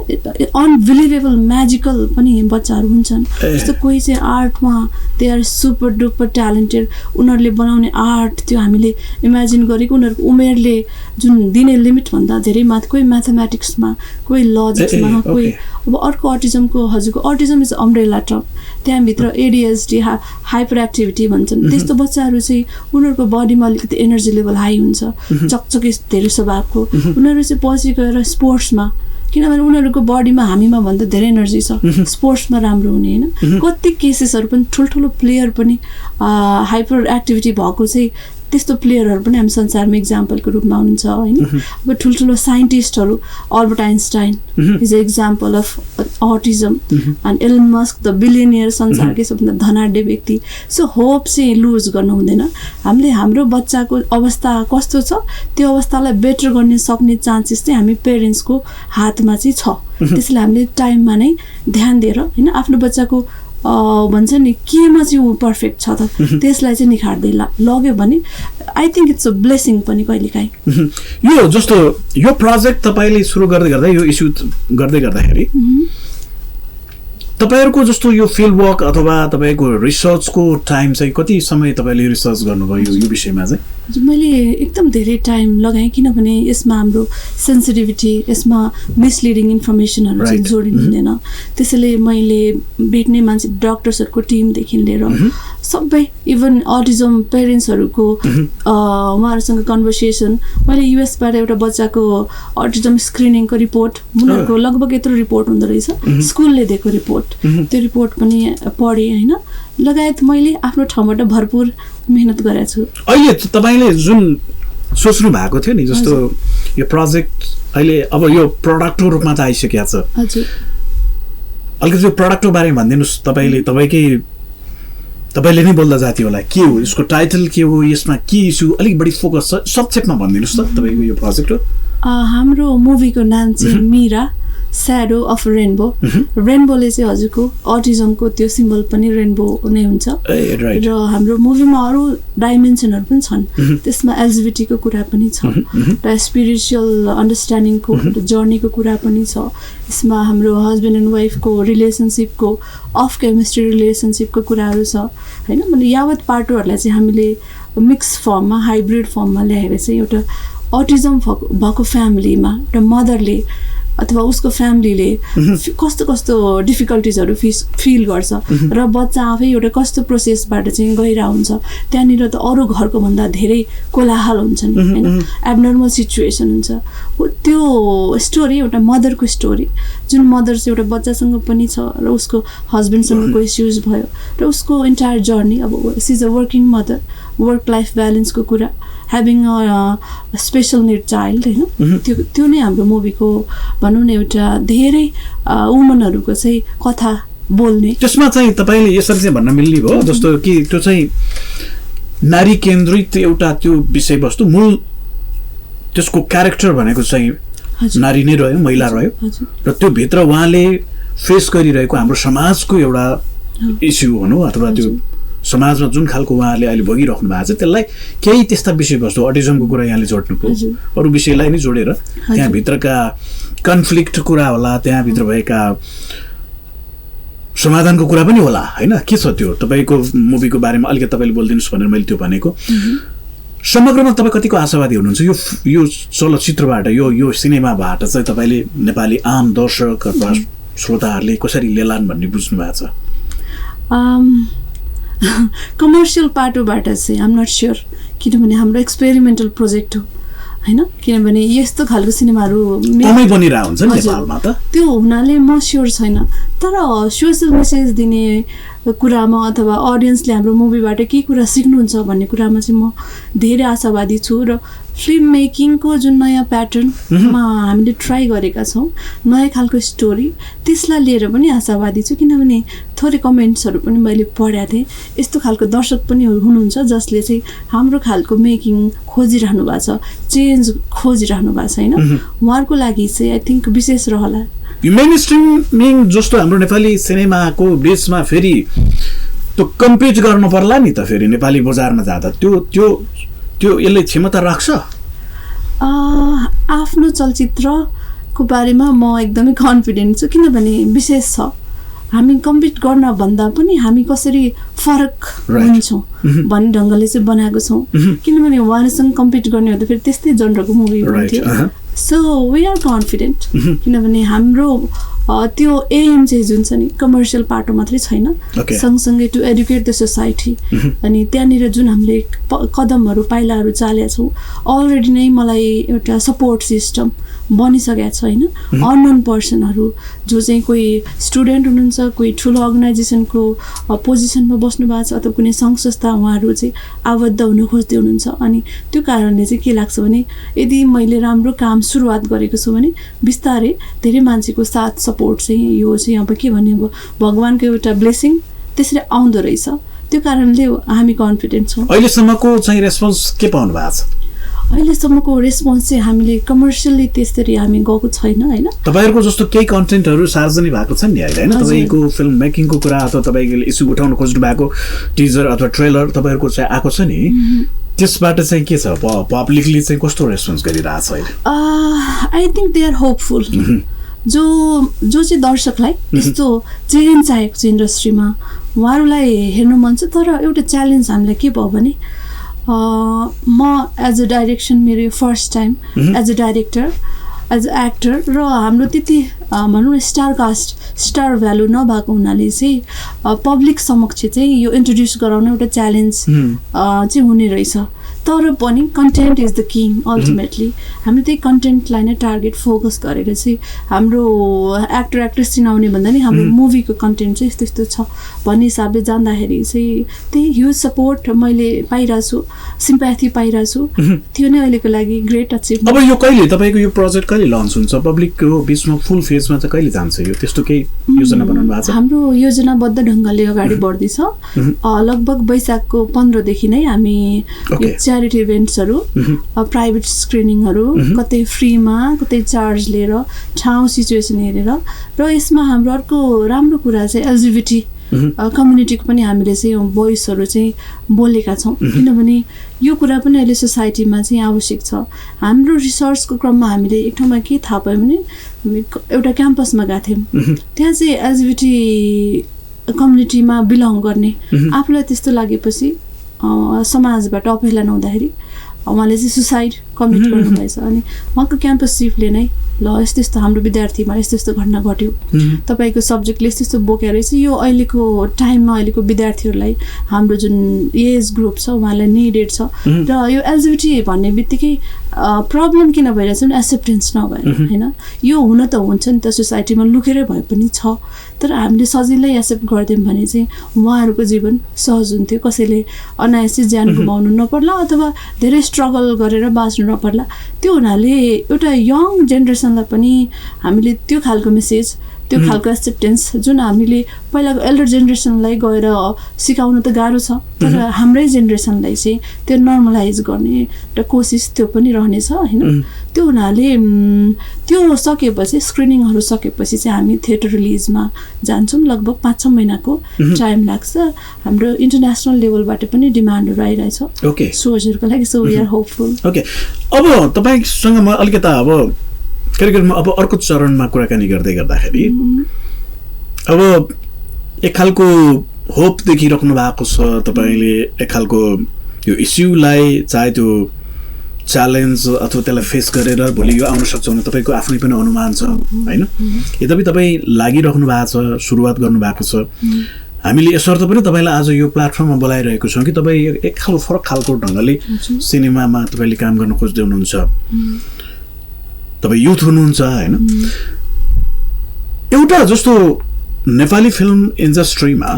अनबिलिभेबल म्याजिकल पनि बच्चाहरू हुन्छन्। जस्तो कोही चाहिँ आर्टमा they are super duper talented, उनीहरूले बनाउने आर्ट त्यो हामीले इमेजिन गरेको उनीहरूको उमेरले जुन दिने लिमिटभन्दा धेरै माथि, कोही म्याथमेटिक्समा, कोही लजिक्समा, कोही अब अर्को अटिजमको हजुरको अटिजम इज अम्ब्रेला टर्म, त्यहाँभित्र एडिएचडी हाइपर एक्टिभिटी भन्छन्, त्यस्तो बच्चाहरू चाहिँ उनीहरूको बडीमा अलिकति एनर्जी लेभल हाई हुन्छ, चकचके धेरै स्वभावको, उनीहरू चाहिँ पछि गएर स्पोर्ट्समा, किनभने उनीहरूको बडीमा हामीमा भन्दा धेरै एनर्जी छ, स्पोर्ट्समा राम्रो हुने होइन। कति केसेसहरू पनि ठुल्ठुलो प्लेयर पनि हाइपर एक्टिभिटी भएको चाहिँ त्यस्तो प्लेयरहरू पनि हामी संसारमा इक्जाम्पलको रूपमा हुनुहुन्छ होइन। अब ठुल्ठुलो साइन्टिस्टहरू, Albert Einstein is a example of autism, and Elon Musk the billionaire, संसारकै सबभन्दा धनाढ्य व्यक्ति। सो होप चाहिँ लुज गर्नु हुँदैन। हामीले हाम्रो बच्चाको अवस्था कस्तो छ त्यो अवस्थालाई बेटर गर्न सक्ने चान्सेस चाहिँ हामी पेरेन्ट्सको हातमा चाहिँ छ। त्यसैले हामीले टाइममा नै ध्यान दिएर होइन आफ्नो बच्चाको भन्छ नि केमा चाहिँ ऊ पर्फेक्ट छ त त्यसलाई चाहिँ निखार्दै लग्यो भने I think it's a blessing पनि कहिलेकाहीँ। यो जस्तो यो प्रोजेक्ट तपाईँले सुरु गर्दै गर्दा, यो इस्यु गर्दै गर्दाखेरि तपाईहरुको जस्तो यो फिल्ड वर्क अथवा तपाईको रिसर्चको टाइम चाहिँ कति समय तपाईले रिसर्च गर्नुभयो यो विषयमा चाहिँ? मैले एकदम धेरै टाइम लगाएँ किनभने यसमा हाम्रो सेन्सिटिभिटी यसमा मिसलिडिङ इन्फर्मेसनहरू चाहिँ जोडिनु हुँदैन। त्यसैले मैले भेट्ने मान्छे डक्टर्सहरूको टिमदेखि लिएर सबै इभन अटिजम पेरेन्ट्सहरूको उहाँहरूसँग कन्भर्सेसन। मैले युएसबाट एउटा बच्चाको अटिजम स्क्रिनिङको रिपोर्ट उनीहरूको लगभग यत्रो रिपोर्ट हुँदो रहेछ, स्कुलले दिएको रिपोर्ट, त्यो रिपोर्ट पनि पढेँ होइन। लगायत मैले आफ्नो ठाउँबाट भरपुर मेहनत गरेको छु। अहिले तपाईले जुन सोच्नु भएको थियो नि जस्तो यो प्रोजेक्ट अहिले अब यो प्रोडक्टको रूपमा त आइसकेको छ। हजुर, अलिकति यो प्रोडक्टको बारेमा भनिदिनुस्। तपाईले नै बोल्दा जाति होला, के हो यसको टाइटल, के हो यसमा के इस्यु, अलिक बढी फोकस छ संक्षेपमा भनिदिनुस् त तपाईको यो प्रोजेक्ट हो। हाम्रो मुभीको नाम चाहिँ मीरा स्याडो अफ रेनबो। रेनबोले चाहिँ हजुरको अटिजमको त्यो सिम्बल पनि रेनबो नै हुन्छ र हाम्रो मुभीमा अरू डाइमेन्सनहरू पनि छन्। त्यसमा एलजिबिटीको कुरा पनि छ र स्पिरिचुअल अन्डरस्ट्यान्डिङको जर्नीको कुरा पनि छ। यसमा हाम्रो हस्बेन्ड एन्ड वाइफको रिलेसनसिपको अफ केमिस्ट्री रिलेसनसिपको कुराहरू छ होइन। মানে यावत पाटोहरूलाई चाहिँ हामीले मिक्स फर्ममा हाइब्रिड फर्ममा ल्याएर चाहिँ एउटा अटिजम भएको फ्यामिलीमा एउटा मदरले अथवा उसको फ्यामिलीले कस्तो कस्तो डिफिकल्टिजहरू फिल गर्छ र बच्चा आफै एउटा कस्तो प्रोसेसबाट चाहिँ गइरहेको हुन्छ। त्यहाँनिर त अरू घरको भन्दा धेरै कोलाहल हुन्छ नि होइन, एबनर्मल सिचुएसन हुन्छ। त्यो स्टोरी एउटा मदरको स्टोरी, जुन मदर चाहिँ एउटा बच्चासँग पनि छ र उसको हस्बेन्डसँगको इस्युज भयो र उसको इन्टायर जर्नी। अब she is a working mother, work life ब्यालेन्सको कुरा, having a special need child होइन। त्यो नै हाम्रो मुभीको भनौँ न एउटा धेरै वुमनहरूको चाहिँ कथा बोल्ने। त्यसमा चाहिँ तपाईले यसरी चाहिँ भन्न मिल्ने भयो जस्तो कि त्यो चाहिँ नारी केन्द्रित एउटा त्यो विषयवस्तु, मूल त्यसको क्यारेक्टर भनेको चाहिँ नारी नै रह्यो, महिला रह्यो र त्यो भित्र उहाँले फेस गरिरहेको हाम्रो समाजको एउटा इस्यु भनौँ अथवा त्यो समाजमा जुन खालको उहाँहरूले अहिले भोगिराख्नु भएको छ त्यसलाई केही त्यस्ता विषयवस्तु अटिजमको कुरा यहाँले जोड्नु पर्यो, अरू विषयलाई नै जोडेर त्यहाँभित्रका कन्फ्लिक्ट कुरा होला, त्यहाँभित्र भएका समाधानको कुरा पनि होला होइन। के छ त्यो तपाईँको मुभीको बारेमा अलिकति तपाईँले बोलिदिनुहोस् भनेर मैले त्यो भनेको। समग्रमा तपाईँ कतिको आशावादी हुनुहुन्छ यो चलचित्रबाट, यो सिनेमाबाट चाहिँ तपाईँले नेपाली आम दर्शक अथवा श्रोताहरूले कसरी लेलान् भन्ने बुझ्नु भएको छ? कमर्सियल पाटोबाट चाहिँ आम नट स्योर, किनभने हाम्रो एक्सपेरिमेन्टल प्रोजेक्ट हो होइन। किनभने यस्तो खालको सिनेमाहरू बनिरहेको हुन्छ नि नेपालमा त, त्यो हुनाले म स्योर छैन। तर सोसल मेसेज दिने कुरामा अथवा अडियन्सले हाम्रो मुभीबाट के कुरा सिक्नुहुन्छ भन्ने कुरामा चाहिँ म धेरै आशावादी छु र फिल्म मेकिङको जुन नयाँ प्याटर्नमा हामीले ट्राई गरेका छौँ, नयाँ खालको स्टोरी, त्यसलाई लिएर पनि आशावादी छु। किनभने थोरै कमेन्ट्सहरू पनि मैले पढेको थिएँ, यस्तो खालको दर्शक पनि हुनुहुन्छ जसले चाहिँ हाम्रो खालको मेकिङ खोजिरहनु भएको छ, चेन्ज खोजिरहनु भएको छ होइन। उहाँहरूको लागि चाहिँ आई थिङ्क विशेष रहला। यो मेन स्ट्रिमिङ जस्तो हाम्रो नेपाली सिनेमाको बिचमा फेरि त्यो कम्पिट गर्नु पर्ला नि त फेरि नेपाली बजारमा जाँदा त्यो यसले क्षमता राख्छ? आफ्नो चलचित्रको बारेमा म एकदमै कन्फिडेन्ट छु, किनभने विशेष छ। हामी कम्पिट गर्न भन्दा पनि हामी कसरी फरक हुन्छौँ भन्ने ढङ्गले चाहिँ बनाएको छौँ। किनभने उहाँहरूसँग कम्पिट गर्ने हुँदा फेरि त्यस्तै जनरको मुभी हुन्थ्यो। सो वी आर कन्फिडेन्ट, किनभने हाम्रो त्यो एम चाहिँ जुन छ नि कमर्सियल पाटो मात्रै छैन, सँगसँगै टु एडुकेट द सोसाइटी। अनि त्यहाँनिर जुन हामीले कदमहरू पाइलाहरू चालेका छौँ, अलरेडी नै मलाई एउटा सपोर्ट सिस्टम बनिसकेको छ होइन। अननोन पर्सनहरू जो चाहिँ कोही स्टुडेन्ट हुनुहुन्छ, कोही ठुलो अर्गनाइजेसनको पोजिसनमा बस्नु भएको छ अथवा कुनै सङ्घ संस्था, उहाँहरू चाहिँ आबद्ध हुन खोज्दै हुनुहुन्छ। अनि त्यो कारणले चाहिँ के लाग्छ भने यदि मैले राम्रो काम सुरुवात गरेको छु भने बिस्तारै धेरै मान्छेको साथ सपोर्ट चाहिँ यो चाहिँ अब के भने भगवान्को एउटा ब्लेसिङ त्यसरी आउँदो रहेछ। त्यो कारणले हामी कन्फिडेन्ट छौँ। अहिलेसम्मको चाहिँ रेस्पोन्स के पाउनु भएको छ? अहिलेसम्मको रेस्पोन्स चाहिँ हामीले कमर्सियली त्यसरी हामी गएको छैन होइन। तपाईँहरूको जस्तो केही कन्टेन्टहरू सार्वजनिक भएको छ नि अहिले होइन, तपाईँको फिल्म मेकिङको कुरा अथवा तपाईँले इस्यु उठाउन खोज्नु भएको टिजर अथवा ट्रेलर तपाईँहरूको चाहिँ आएको छ नि, त्यसबाट चाहिँ के छ, पब्लिकले चाहिँ कस्तो रेस्पोन्स गरिरहेछ अहिले? I think they are hopeful जो चाहिँ दर्शकलाई यस्तो चेन्ज चाहिएको छ इन्डस्ट्रीमा, उहाँहरूलाई हेर्नु मन छ। तर एउटा च्यालेन्ज हामीलाई के भयो भने म एज अ डाइरेक्सन मेरो यो first time as a director as a actor, र हाम्रो त्यति भनौँ न स्टार भ्यालु नभएको हुनाले चाहिँ पब्लिक समक्ष चाहिँ यो इन्ट्रोड्युस गराउन एउटा च्यालेन्ज चाहिँ हुने रहेछ। तर पनि content is the king ultimately. हामीले त्यही कन्टेन्टलाई नै टार्गेट फोकस गरेर चाहिँ हाम्रो एक्टर एक्ट्रेस चिनाउने भन्दा नि हाम्रो मुभीको कन्टेन्ट चाहिँ यस्तो यस्तो छ भन्ने हिसाबले जाँदाखेरि चाहिँ त्यही ह्युज सपोर्ट मैले पाइरहेको छु, सिम्प्याथी पाइरहेको छु। त्यो नै अहिलेको लागि ग्रेट अचिभमेन्ट। अब यो कहिले तपाईँको यो प्रोजेक्ट कहिले लन्च हुन्छ, पब्लिकको बिचमा फुल फेजमा चाहिँ कहिले जान्छ यो, त्यस्तो केही योजना बनाउनु भएको छ? हाम्रो योजनाबद्ध ढङ्गले अगाडि बढ्दैछ। लगभग वैशाखको 15 देखि नै हामी च्यारिटी इभेन्ट्सहरू, प्राइभेट स्क्रिनिङहरू, कतै फ्रीमा कतै चार्ज लिएर, ठाउँ सिचुएसन हेरेर। र यसमा हाम्रो अर्को राम्रो कुरा चाहिँ एलजिबिटी कम्युनिटीको पनि हामीले चाहिँ भोइसहरू चाहिँ बोलेका छौँ, किनभने यो कुरा पनि अहिले सोसाइटीमा चाहिँ आवश्यक छ। हाम्रो रिसर्चको क्रममा हामीले एक ठाउँमा के थाहा पायौँ भने एउटा क्याम्पसमा गएको थियौँ, त्यहाँ चाहिँ एलजिबिटी कम्युनिटीमा बिलङ गर्ने आफूलाई त्यस्तो लागेपछि समाजबाट अपेला नहुँदाखेरि उहाँले चाहिँ सुसाइड कमिट गर्नुभएछ। अनि उहाँको क्याम्पस चिफले नै ल यस्तो यस्तो हाम्रो विद्यार्थीमा यस्तो यस्तो घटना घट्यो, तपाईँको सब्जेक्टले यस्तो यस्तो बोकेर चाहिँ यो अहिलेको टाइममा अहिलेको विद्यार्थीहरूलाई हाम्रो जुन एज ग्रुप छ उहाँलाई निडेड छ। र यो एलजिबिटी भन्ने बित्तिकै प्रब्लम किन भइरहेछ भने एक्सेप्टेन्स नभएर होइन, यो हुन त हुन्छ नि त सोसाइटीमा लुकेरै भए पनि छ, तर हामीले सजिलै एक्सेप्ट गरिदियौँ भने चाहिँ उहाँहरूको जीवन सहज हुन्थ्यो, कसैले अनायासै ज्यान गुमाउनु नपर्ला अथवा धेरै स्ट्रगल गरेर बाँच्नु नपर्ला। त्यो हुनाले एउटा यङ जेनेरेसनलाई पनि हामीले त्यो खालको मेसेज, त्यो खालको एक्सेप्टेन्स जुन हामीले पहिलाको एल्डर जेनेरेसनलाई गएर सिकाउनु त गाह्रो छ, तर हाम्रै जेनेरेसनलाई चाहिँ त्यो नर्मलाइज गर्ने एउटा कोसिस त्यो पनि रहनेछ होइन। त्यो हुनाले त्यो सकेपछि स्क्रिनिङहरू सकेपछि चाहिँ हामी थिएटर रिलिजमा जान्छौँ। लगभग 5-6 महिनाको टाइम लाग्छ। हाम्रो इन्टरनेसनल लेभलबाट पनि डिमान्डहरू आइरहेछ सोजहरूको लागि, so we are hopeful. Okay, अब तपाईँसँग म अलिकता अब कार्यक्रममा अब अर्को चरणमा कुराकानी गर्दै गर्दाखेरि अब एक खालको होप देखिराख्नु भएको छ तपाईँले, एक खालको यो इस्युलाई चाहे त्यो च्यालेन्ज अथवा त्यसलाई फेस गरेर भोलि यो आउन सक्छ भने तपाईँको आफ्नै पनि अनुमान छ होइन। यद्यपि तपाईँ लागिराख्नु भएको छ, सुरुवात गर्नुभएको छ। हामीले यसर्थ पनि तपाईँलाई आज यो प्लेटफर्ममा बोलाइरहेको छौँ कि तपाईँ एक खालको फरक खालको ढङ्गले सिनेमामा तपाईँले काम गर्न खोज्दै हुनुहुन्छ, तपाईँ युथ हुनुहुन्छ होइन। एउटा जस्तो नेपाली फिल्म इन्डस्ट्रीमा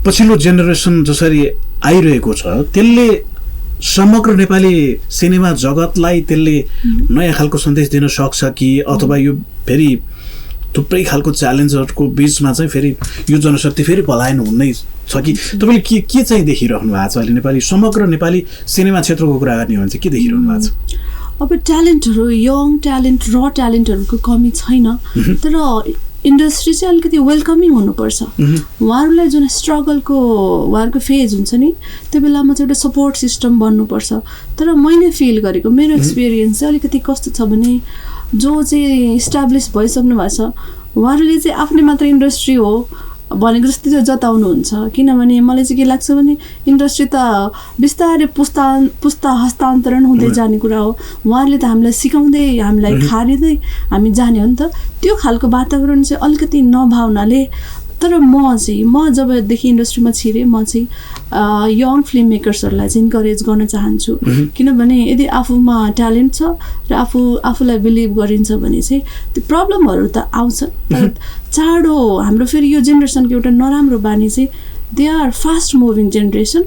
पछिल्लो जेनेरेसन जसरी आइरहेको छ त्यसले समग्र नेपाली सिनेमा जगतलाई त्यसले नयाँ खालको सन्देश दिन सक्छ कि, अथवा यो फेरि थुप्रै खालको च्यालेन्जहरूको बिचमा चाहिँ फेरि यो जनशक्ति फेरि पलायन हुनै छ कि? तपाईँले के चाहिँ देखिरहनु भएको छ अहिले नेपाली समग्र नेपाली सिनेमा क्षेत्रको कुरा गर्ने हो भने चाहिँ के देखिरहनु भएको छ? अब ट्यालेन्टहरू, यङ ट्यालेन्ट, र ट्यालेन्टहरूको कमी छैन, तर इन्डस्ट्री चाहिँ अलिकति वेलकमिङ हुनुपर्छ। उहाँहरूलाई जुन स्ट्रगलको उहाँहरूको फेज हुन्छ नि त्यो बेलामा चाहिँ एउटा सपोर्ट सिस्टम बन्नुपर्छ। तर मैले फिल गरेको मेरो एक्सपिरियन्स चाहिँ अलिकति कस्तो छ भने जो चाहिँ इस्टाब्लिस भइसक्नु भएको छ उहाँहरूले चाहिँ आफ्नै मात्र इन्डस्ट्री हो भनेको जस्तै चाहिँ जताउनुहुन्छ। किनभने मलाई चाहिँ के लाग्छ भने इन्डस्ट्री त बिस्तारै पुस्ता हस्तान्तरण हुँदै जाने कुरा हो। उहाँहरूले त हामीलाई सिकाउँदै हामीलाई खारिँदै हामी जाने हो नि त। त्यो खालको वातावरण चाहिँ अलिकति नभावनाले, तर म जबदेखि इन्डस्ट्रीमा छिरेँ म चाहिँ यङ फिल्म मेकर्सहरूलाई चाहिँ इन्करेज गर्न चाहन्छु। किनभने यदि आफूमा ट्यालेन्ट छ र आफूलाई बिलिभ गरिन्छ भने चाहिँ त्यो प्रब्लमहरू त आउँछ, तर चाँडो हाम्रो फेरि यो जेनेरेसनको एउटा नराम्रो बानी चाहिँ they are fast moving generation,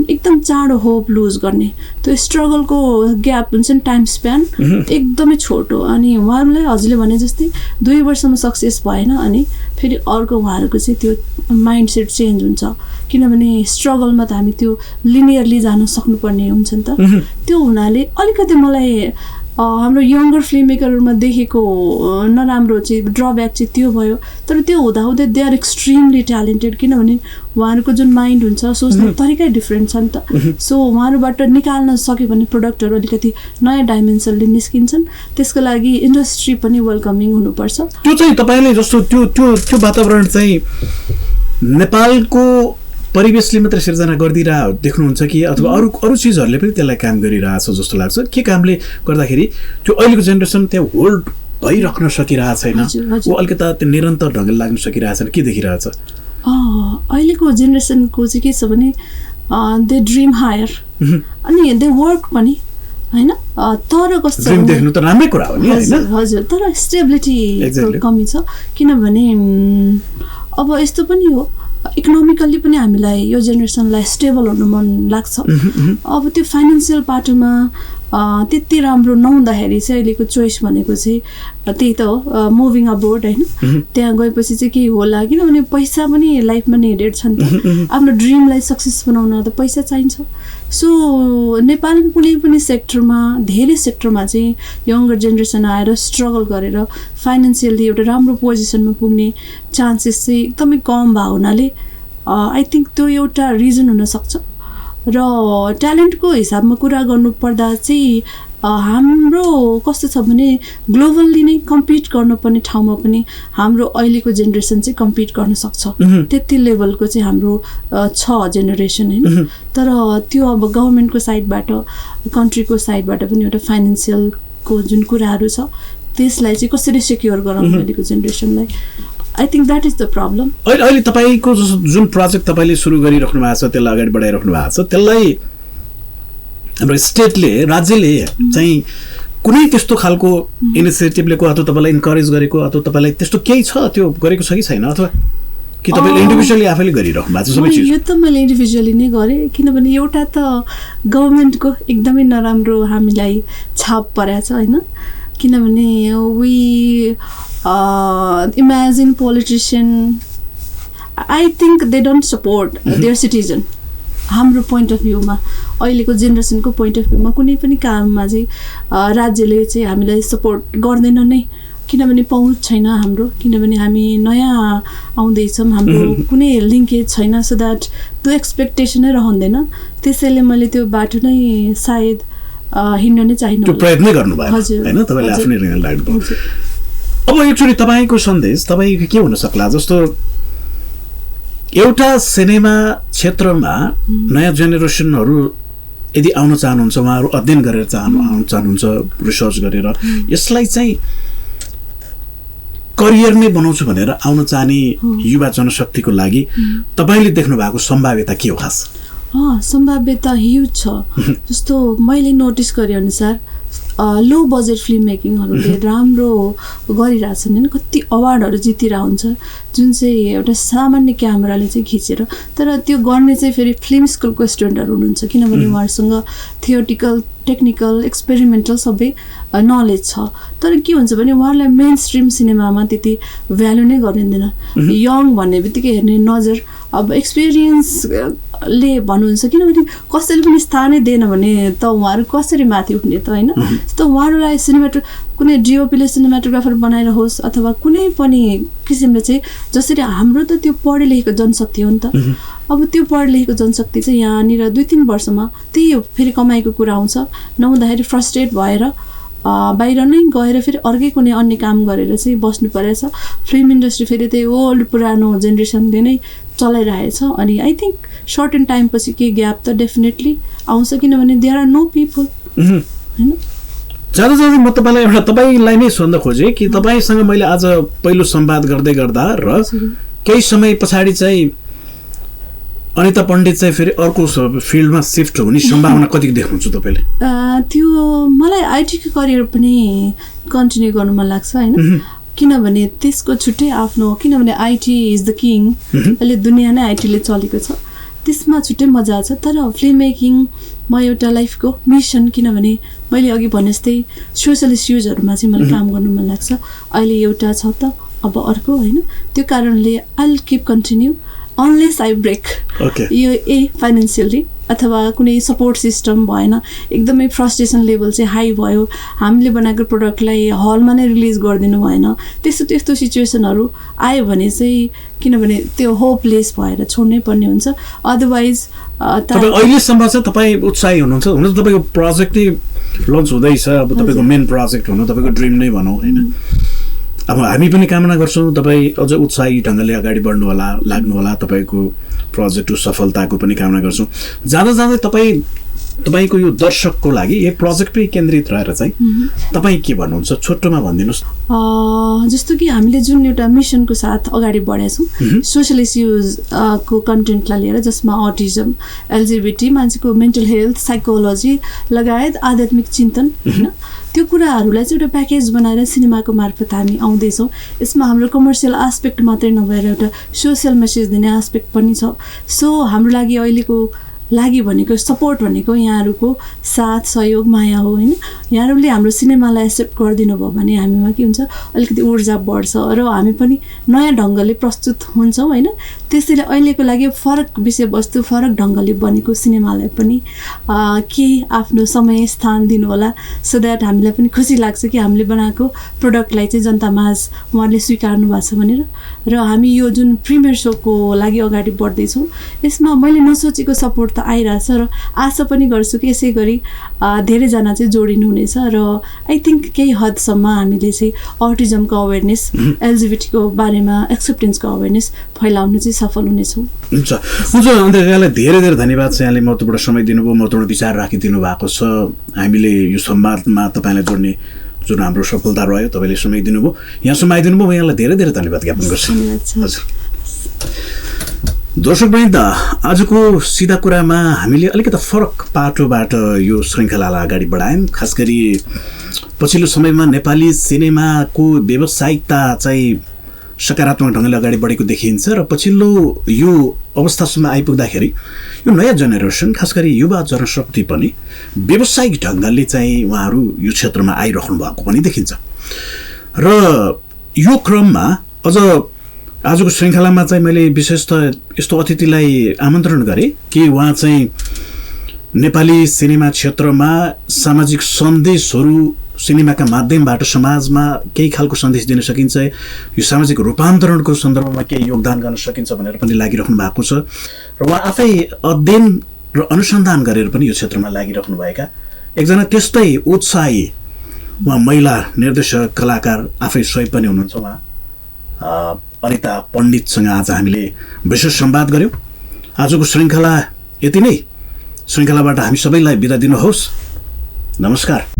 एकदम चाँडो होप लुज गर्ने, त्यो स्ट्रगलको ग्याप हुन्छ नि टाइम स्प्यान एकदमै छोटो। अनि उहाँहरूलाई हजुरले भने जस्तै 2 वर्षमा सक्सेस भएन अनि फेरि अर्को उहाँहरूको चाहिँ त्यो माइन्ड सेट चेन्ज हुन्छ। किनभने स्ट्रगलमा त हामी त्यो लिनियरली जान सक्नुपर्ने हुन्छ नि त। त्यो हुनाले अलिकति मलाई हाम्रो यङ्गर फिल्म मेकरहरूमा देखेको नराम्रो चाहिँ ड्रब्याक चाहिँ त्यो भयो तर त्यो हुँदाहुँदै दे आर एक्सट्रिमली ट्यालेन्टेड किनभने उहाँहरूको जुन माइन्ड हुन्छ सोच्ने तरिकै डिफ्रेन्ट छ नि त सो उहाँहरूबाट निकाल्न सक्यो भने प्रोडक्टहरू अलिकति नयाँ डाइमेन्सनले निस्किन्छन् त्यसको लागि इन्डस्ट्री पनि वेलकमिङ हुनुपर्छ त्यो चाहिँ तपाईँले जस्तो त्यो त्यो त्यो वातावरण चाहिँ नेपालको परिवेशले मात्र सिर्जना गरिदिरह देख्नुहुन्छ कि अथवा अरू अरू चिजहरूले पनि त्यसलाई काम गरिरहेछ जस्तो लाग्छ के कामले गर्दाखेरि त्यो अहिलेको जेनेरेसन त्यहाँ होल्ड भइराख्न सकिरहेको छैन ऊ अलिकता त्यो निरन्तर ढङ्गले लाग्न सकिरहेको छैन के देखिरहेछ अहिलेको जेनेरेसनको चाहिँ के छ भने दे ड्रिम हायर अनि दे वर्क पनि हैन तर कस्तो ड्रिम देख्नु त राम्रै कुरा हो नि हैन हजुर तर स्टेबिलिटी कमी छ किनभने अब यस्तो पनि हो इकोनोमिकल्ली पनि हामीलाई यो जेनेरेसनलाई स्टेबल हुनु मन लाग्छ अब त्यो फाइनेन्सियल पाटोमा त्यति राम्रो नहुँदाखेरि चाहिँ अहिलेको चोइस भनेको चाहिँ त्यही त हो मुभिङ अबोर्ड होइन त्यहाँ गएपछि चाहिँ के होला किनभने पैसा पनि लाइफमा निडेड छ नि त आफ्नो ड्रिमलाई सक्सेस बनाउन त पैसा चाहिन्छ सो नेपालको कुनै पनि सेक्टरमा धेरै सेक्टरमा चाहिँ यङ्गर जेनेरेसन आएर स्ट्रगल गरेर फाइनेन्सियली एउटा राम्रो पोजिसनमा पुग्ने चान्सेस चाहिँ एकदमै कम भएको हुनाले आई थिङ्क त्यो एउटा रिजन हुनसक्छ र ट्यालेन्टको हिसाबमा कुरा गर्नुपर्दा चाहिँ हाम्रो कस्तो छ भने ग्लोबल्ली नै कम्पिट गर्नुपर्ने ठाउँमा पनि हाम्रो अहिलेको जेनेरेसन चाहिँ कम्पिट गर्न सक्छ त्यति लेभलको चाहिँ हाम्रो छ जेनेरेसन होइन तर त्यो अब गभर्मेन्टको साइडबाट कन्ट्रीको साइडबाट पनि एउटा फाइनेन्सियलको जुन कुराहरू छ त्यसलाई चाहिँ कसरी सेक्योर गराउनु अहिलेको जेनेरेसनलाई I think that is the problem अहिले तपाईँको जुन प्रोजेक्ट तपाईँले सुरु गरिराख्नु भएको छ त्यसलाई अगाडि बढाइराख्नु भएको छ त्यसलाई हाम्रो स्टेटले राज्यले चाहिँ कुनै त्यस्तो खालको इनिसिएटिभ लिएको अथवा तपाईँलाई इन्करेज गरेको अथवा तपाईँलाई त्यस्तो केही छ त्यो गरेको छ कि छैन अथवा कि तपाईँले इन्डिभिजुअली आफैले गरिराख्नु भएको छ सबै चिज यो त मैले इन्डिभिजुअली नै गरेँ किनभने एउटा त गभर्मेन्टको एकदमै नराम्रो हामीलाई छाप परेको छ होइन किनभने we imagine politician I think they don't support their citizen हाम्रो पोइन्ट अफ भ्यूमा अहिलेको जेनेरेसनको पोइन्ट अफ भ्यूमा कुनै पनि काममा चाहिँ राज्यले चाहिँ हामीलाई सपोर्ट गर्दैन नै किनभने पहुँच छैन हाम्रो किनभने हामी नयाँ आउँदैछौँ हाम्रो कुनै लिङ्केज छैन सो द्याट त्यो एक्सपेक्टेसनै रहँदैन त्यसैले मैले त्यो बाटो नै सायद हिँड्न नै चाहिन त्यो प्रयत्न गर्नुभयो हैन तपाईले आफ्नै रियल लाग्नु अब एक्चुअली तपाईको सन्देश तपाईको के हुन सक्ला जस्तो एउटा सिनेमा क्षेत्रमा नयाँ जेनेरेसनहरु यदि आउन चाहनुहुन्छ उहाँहरु अध्ययन गरेर आउन चाहनुहुन्छ रिसर्च गरेर यसलाई चाहिँ करियर नै बनाउँछु भनेर आउन चाहने युवा जनशक्तिको लागि तपाईले देख्नु भएको सम्भाव्यता के हो खास सम्भाव्यता ह्युज छ जस्तो मैले नोटिस गरे अनुसार लो बजेट फिल्म मेकिङहरुले राम्रो गरिराछन् हैन कति अवार्डहरु जितिरा हुन्छ जुन चाहिँ एउटा सामान्य क्यामेराले चाहिँ खिचेर तर त्यो गर्ने चाहिँ फेरि फिल्म स्कुलको स्टुडेन्टहरु हुनुहुन्छ किनभने उहाँहरुसँग थियोरिटिकल टेक्निकल एक्सपेरिमेन्टल सबै नलेज छ तर के हुन्छ भने उहाँहरुलाई मेन स्ट्रीम सिनेमामा त्यति भ्यालु नै गरिँदैन यङ भन्नेबित्तिकै हेर्ने नजर अब एक्सपिरियन्स ले भन्नुहुन्छ किनभने कसैले पनि स्थानै दिएन भने त उहाँहरु कसरी माथि उठ्ने त हैन त उहाँहरुलाई कुनै डिओपीले सिनेमाटोग्राफर बनाएर होस् अथवा कुनै पनि किसिमले चाहिँ जसरी हाम्रो त त्यो पढे लेखेको जनशक्ति हो नि त अब त्यो पढे लेखेको जनशक्ति चाहिँ यहाँनिर 2-3 वर्षमा त्यही फेरि कमाइको कुरा आउँछ नहुँदाखेरि फ्रस्ट्रेट भएर बाहिर नै गएर फेरि अर्कै कुनै अन्य काम गरेर चाहिँ बस्नु परेछ फिल्म इन्डस्ट्री फेरि त्यही ओल्ड पुरानो जेनेरेसनले नै चलाइरहेछ अनि I think short in time पछि के ग्याप त डेफिनेटली आउँछ किनभने देयर आर नो पिपल हैन ज्यादा ज्यादा म तपाईलाई एउटा तपाईलाई नै सोध्न खोजे कि तपाईसँग मैले आज पहिलो संवाद गर्दै गर्दा र केही समय पछाडी चाहिँ अनिता पण्डित चाहिँ फेरि अर्को फिल्डमा शिफ्ट हुने सम्भावना कति देख्नुहुन्छ तपाईले त्यो मलाई आईटी को करियर पनि कन्टिन्यू गर्न मन लाग्छ हैन किनभने त्यसको छुट्टै आफ्नो किनभने आईटी इज द किङ अहिले दुनिया नै आईटी ले चलेको छ त्यसमा छुट्टै मजा छ तर फिल्म मेकिङ म एउटा लाइफको मिशन किनभने मैले अघि भने जस्तै सोशल इश्यूजहरुमा चाहिँ मलाई काम गर्न मन लाग्छ अहिले एउटा छ त अब अर्को हैन त्यो कारणले I will keep continue unless I break यो फाइनान्शियली अथवा कुनै सपोर्ट सिस्टम भएन, एकदमै फ्रस्ट्रेसन लेभल चाहिँ हाई भयो, हामीले बनाएको प्रडक्टलाई हलमा नै रिलिज गरिदिनु भएन, त्यस्तो सिचुएसनहरू आयो भने चाहिँ किनभने त्यो होपलेस भएर छोड्नै पर्ने हुन्छ। अदरवाइज अहिलेसम्म चाहिँ तपाईँ उत्साही हुनुहुन्छ? हुन त तपाईँको प्रोजेक्टै लन्च हुँदैछ, अब तपाईँको मेन प्रोजेक्ट हुनु तपाईँको ड्रिम नै भनौँ होइन। अब हामी पनि कामना गर्छौँ तपाईँ अझ उत्साही ढङ्गले अगाडि बढ्नु होला, लाग्नु होला, तपाईँको प्रोजेक्टको सफलताको पनि कामना गर्छौँ। जाँदा जाँदै तपाईँको यो दर्शकको लागि एक प्रोजेक्टमै केन्द्रित रहेर चाहिँ तपाईँ के भन्नुहुन्छ, छोटोमा भनिदिनुहोस्। जस्तो कि हामीले जुन एउटा मिसनको साथ अगाडि बढेका छौँ सोसियल इस्युज को कन्टेन्टलाई लिएर, जसमा अटिजम, एलजिबिटी, मान्छेको मेन्टल हेल्थ, साइकोलोजी लगायत आध्यात्मिक चिन्तन होइन, त्यो कुराहरूलाई चाहिँ एउटा प्याकेज बनाएर सिनेमाको मार्फत हामी आउँदैछौँ। यसमा हाम्रो कमर्सियल आस्पेक्ट मात्रै नभएर एउटा सोसियल मेसेज दिने आस्पेक्ट पनि छ। सो हाम्रो लागि अहिलेको भनेको सपोर्ट भनेको यहाँहरूको साथ सहयोग माया हो होइन। यहाँहरूले हाम्रो सिनेमालाई एक्सेप्ट गरिदिनु भयो भने हामीमा के हुन्छ, अलिकति ऊर्जा बढ्छ र हामी पनि नयाँ ढङ्गले प्रस्तुत हुन्छौँ होइन। त्यसैले अहिलेको लागि फरक विषयवस्तु, फरक ढङ्गले बनेको सिनेमालाई पनि केही आफ्नो समय स्थान दिनु होला, सो द्याट हामीलाई पनि खुसी लाग्छ कि हामीले बनाएको प्रोडक्टलाई चाहिँ जनतामाझ उहाँहरूले स्वीकार्नु भएको छ भनेर। र हामी यो जुन प्रिमियर सोको लागि अगाडि बढ्दैछौँ, यसमा मैले नसोचेको सपोर्ट त आइरहेछ र आशा पनि गर्छु कि यसै गरी धेरैजना चाहिँ जोडिनुहुनेछ र आई थिङ्क केही हदसम्म हामीले चाहिँ अटिजमको अवेरनेस, एलजिबिटीको बारेमा एक्सेप्टेन्सको अवेरनेस फैलाउनु चाहिँ सफल हुनेछौँ। हुन्छ अन्त यहाँलाई धेरै धेरै धन्यवाद छ। यहाँले महत्त्वपूर्ण समय दिनुभयो, महत्त्वपूर्ण विचार राखिदिनु भएको छ। हामीले यो संवादमा तपाईँलाई जोड्ने जुन हाम्रो सफलता रह्यो, तपाईँले समय दिनुभयो, यहाँसम्म आइदिनु भयो, म यहाँलाई धेरै धेरै धन्यवाद ज्ञापन गर्छु। हजुर दर्शकवृन्द, आजको सिधा कुरामा हामीले अलिकति फरक पाटोबाट यो श्रृङ्खलालाई अगाडि बढायौँ। खास गरी पछिल्लो समयमा नेपाली सिनेमाको व्यावसायिकता चाहिँ सकारात्मक ढङ्गले अगाडि बढेको देखिन्छ र पछिल्लो यो अवस्थासम्म आइपुग्दाखेरि यो नयाँ जेनेरेसन, खास गरी युवा जनशक्ति पनि व्यावसायिक ढङ्गले चाहिँ उहाँहरू यो क्षेत्रमा आइरहनु भएको पनि देखिन्छ। र यो क्रममा अझ आजको श्रृङ्खलामा चाहिँ मैले विशेषतः यस्तो अतिथिलाई आमन्त्रण गरेँ कि उहाँ चाहिँ नेपाली सिनेमा क्षेत्रमा सामाजिक सन्देशहरू सिनेमाका माध्यमबाट समाजमा केही खालको सन्देश दिन सकिन्छ, यो सामाजिक रूपान्तरणको सन्दर्भमा केही योगदान गर्न सकिन्छ भनेर पनि लागिरहनु भएको छ। र उहाँ आफै अध्ययन र अनुसन्धान गरेर पनि यो क्षेत्रमा लागिरहनुभएका एकजना त्यस्तै उत्साही उहाँ महिला निर्देशक, कलाकार, आफै स्वयं पनि हुनुहुन्छ। उहाँ अनिता पण्डितसँग आज हामीले विशेष संवाद गऱ्यौँ। आजको श्रृङ्खला यति नै। श्रृङ्खलाबाट हामी सबैलाई बिदा दिनुहोस्। नमस्कार।